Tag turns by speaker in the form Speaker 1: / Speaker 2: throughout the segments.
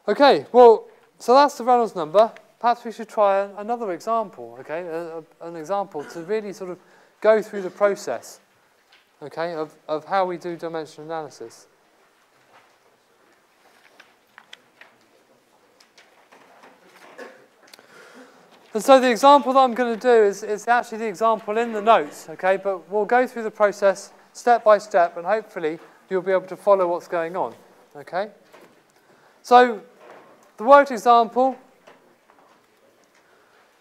Speaker 1: Okay, well, so that's the Reynolds number. Perhaps we should try another example, okay, an example to really sort of go through the process, okay, of how we do dimensional analysis. And so the example that I'm going to do is actually the example in the notes, okay, but we'll go through the process step by step, and hopefully you'll be able to follow what's going on, okay? So the worked example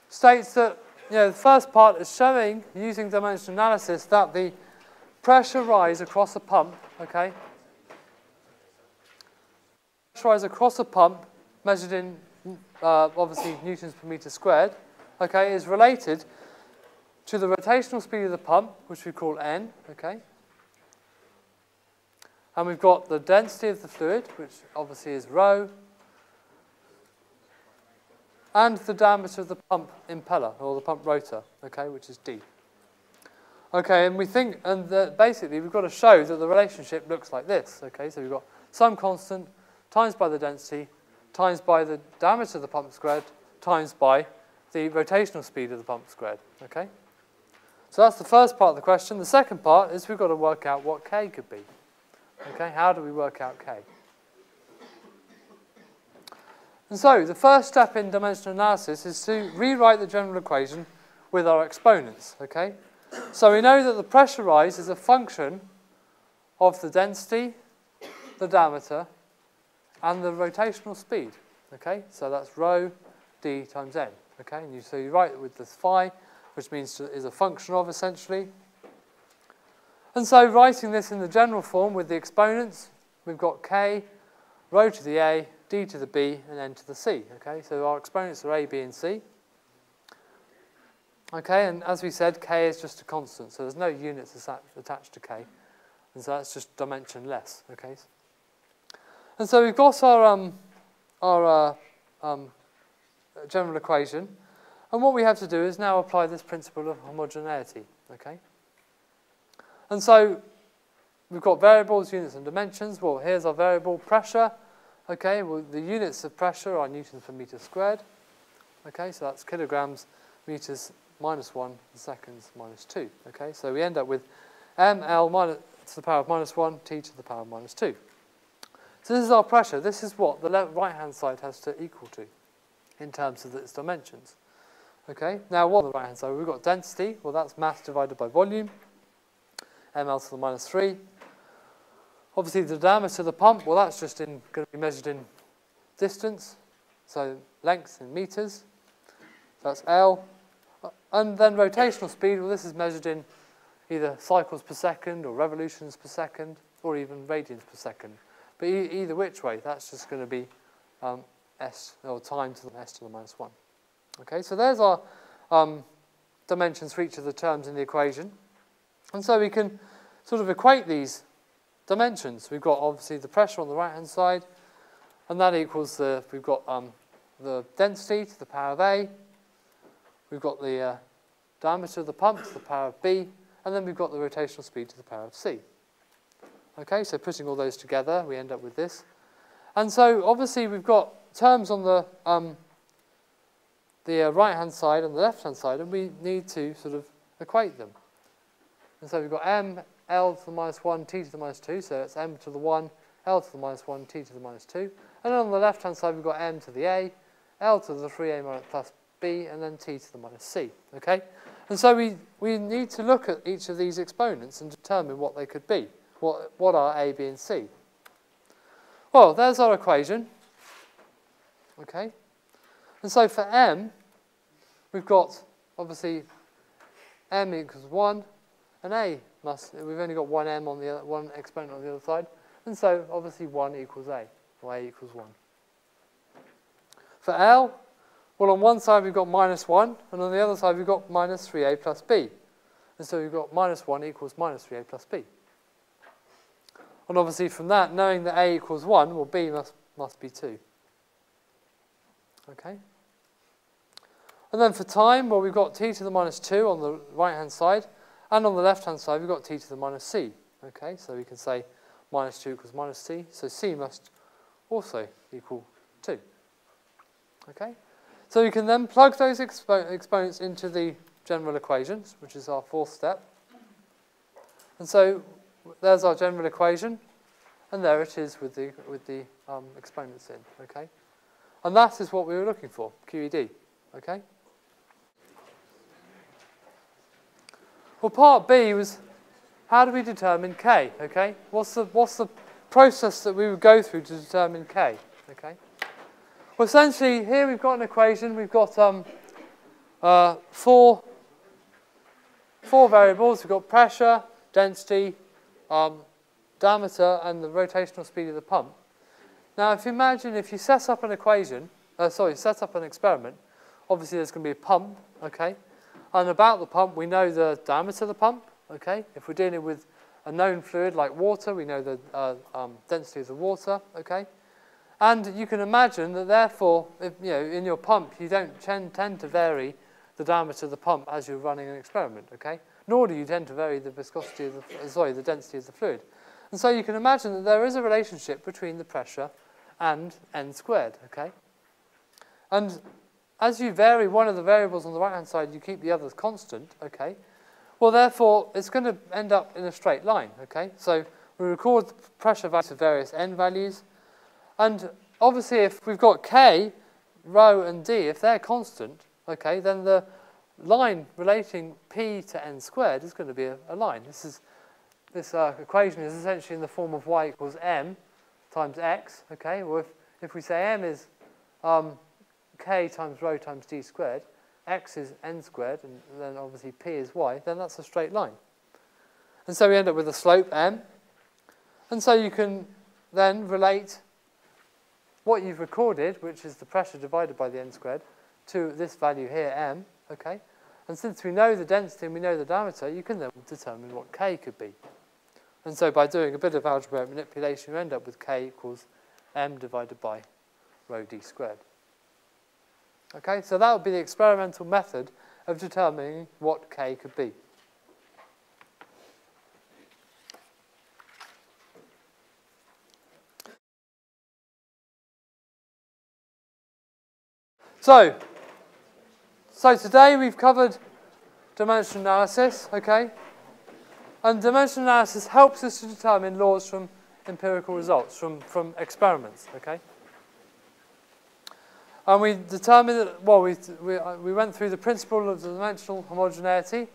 Speaker 1: states that, the first part is showing, using dimensional analysis, that the pressure rise across a pump, okay, pressure rise across a pump, measured in, obviously, newtons per metre squared, okay, is related to the rotational speed of the pump, which we call n, okay, and we've got the density of the fluid, which obviously is rho, and the diameter of the pump impeller, or the pump rotor, okay, which is d. Okay, and we think, and basically we've got to show that the relationship looks like this, okay, so we've got some constant times by the density times by the diameter of the pump squared times by the rotational speed of the pump squared, okay. So that's the first part of the question. The second part is we've got to work out what k could be, okay. How do we work out k? And so the first step in dimensional analysis is to rewrite the general equation with our exponents, okay? So we know that the pressure rise is a function of the density, the diameter, and the rotational speed, okay? So that's rho d times n, okay? And so you write it with this phi, which means is a function of, essentially. And so writing this in the general form with the exponents, we've got k, rho to the a, d to the b, and n to the c, okay? So our exponents are a, b, and c. Okay, and as we said, k is just a constant, so there's no units attached to k, and so that's just dimensionless, okay? And so we've got our general equation, and what we have to do is now apply this principle of homogeneity, okay? And so we've got variables, units, and dimensions. Well, here's our variable pressure. Okay, well, the units of pressure are newtons per metre squared. Okay, so that's kilograms, metres, minus 1, and seconds, minus 2. Okay, so we end up with ml minus, to the power of minus 1, t to the power of minus 2. So this is our pressure. This is what the right-hand side has to equal to in terms of its dimensions. Okay, now what on the right-hand side? We've got density. Well, that's mass divided by volume, ml to the minus 3. Obviously, the diameter of the pump, well, that's just going to be measured in distance, so length in meters. So that's L. And then rotational speed, well, this is measured in either cycles per second or revolutions per second or even radians per second. But either which way, that's just going to be s, or time to the s to the minus 1. Okay, so there's our dimensions for each of the terms in the equation. And so we can sort of equate these dimensions. We've got obviously the pressure on the right-hand side, and that equals we've got the density to the power of A, we've got the diameter of the pump to the power of B, and then we've got the rotational speed to the power of C. Okay, so putting all those together, we end up with this. And so obviously we've got terms on the right-hand side and the left-hand side, and we need to sort of equate them. And so we've got m, L to the minus 1, t to the minus 2, so it's m to the 1, L to the minus 1, t to the minus 2. And on the left-hand side, we've got m to the a, L to the 3a minus plus b, and then t to the minus c, okay? And so we need to look at each of these exponents and determine what they could be. What are a, b, and c? Well, there's our equation, okay? And so for m, we've got, obviously, m equals 1, and a we've only got one m on the other, one exponent on the other side, and so obviously 1 equals a, or a equals 1. For L, well, on one side we've got minus 1, and on the other side we've got minus 3a plus b. And so we've got minus 1 equals minus 3a plus b. And obviously from that, knowing that a equals 1, well, b must be 2. Okay? And then for time, well, we've got t to the minus 2 on the right-hand side, and on the left-hand side, we've got t to the minus c. Okay, so we can say minus 2 equals minus c, so c must also equal 2. Okay? So you can then plug those exponents into the general equations, which is our fourth step. And so there's our general equation, and there it is with the exponents in. Okay? And that is what we were looking for, QED. Okay? Well, part B was, how do we determine K? Okay? What's the process that we would go through to determine K? Okay? Well, essentially, here we've got an equation. We've got four variables. We've got pressure, density, diameter, and the rotational speed of the pump. Now, if you set up an equation, set up an experiment, obviously there's going to be a pump, okay? And about the pump, we know the diameter of the pump, okay? If we're dealing with a known fluid like water, we know the density of the water, okay? And you can imagine that, therefore, if, in your pump, you don't tend to vary the diameter of the pump as you're running an experiment, okay? Nor do you tend to vary the viscosity of the density of the fluid. And so you can imagine that there is a relationship between the pressure and n squared, okay? And as you vary one of the variables on the right-hand side, you keep the others constant, okay? Well, therefore, it's going to end up in a straight line, okay? So we record the pressure values of various n values. And obviously, if we've got K, rho, and D, if they're constant, okay, then the line relating P to n squared is going to be a line. This equation is essentially in the form of y equals m times x, okay? Well, if we say m is K times rho times D squared, x is n squared, and then obviously P is y, then that's a straight line. And so we end up with a slope m. And so you can then relate what you've recorded, which is the pressure divided by the n squared, to this value here, m, okay? And since we know the density and we know the diameter, you can then determine what K could be. And so by doing a bit of algebraic manipulation, you end up with K equals m divided by rho d squared. Okay, so that would be the experimental method of determining what K could be. So today we've covered dimensional analysis, okay? And dimensional analysis helps us to determine laws from empirical results, from experiments, okay? And we determined that, well, we went through the principle of the dimensional homogeneity. And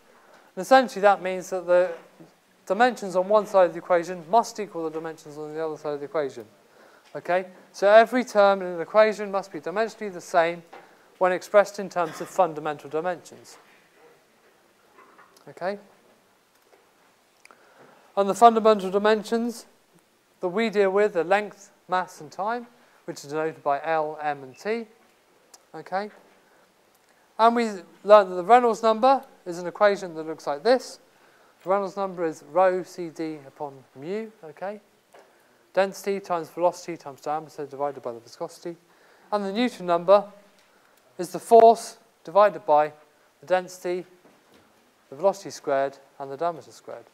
Speaker 1: essentially that means that the dimensions on one side of the equation must equal the dimensions on the other side of the equation. Okay? So every term in an equation must be dimensionally the same when expressed in terms of fundamental dimensions. Okay? And the fundamental dimensions that we deal with are length, mass, and time, which is denoted by L, M, and T. Okay? And we learned that the Reynolds number is an equation that looks like this. The Reynolds number is rho CD upon mu, okay? Density times velocity times diameter divided by the viscosity. And the Newton number is the force divided by the density, the velocity squared, and the diameter squared.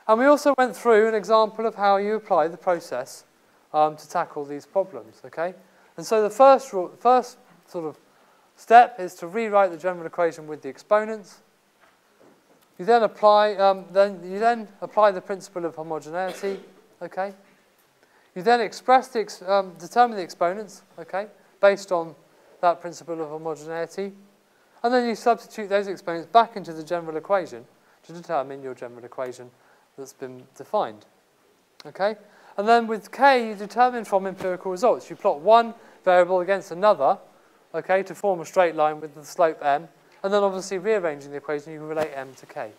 Speaker 1: And we also went through an example of how you apply the process to tackle these problems, okay? And so the first sort of step is to rewrite the general equation with the exponents. You then apply the principle of homogeneity, okay? You then determine the exponents, okay, based on that principle of homogeneity, and then you substitute those exponents back into the general equation to determine your general equation that's been defined, okay? And then with K, you determine from empirical results. You plot one variable against another, okay, to form a straight line with the slope m, and then obviously rearranging the equation, you can relate m to K.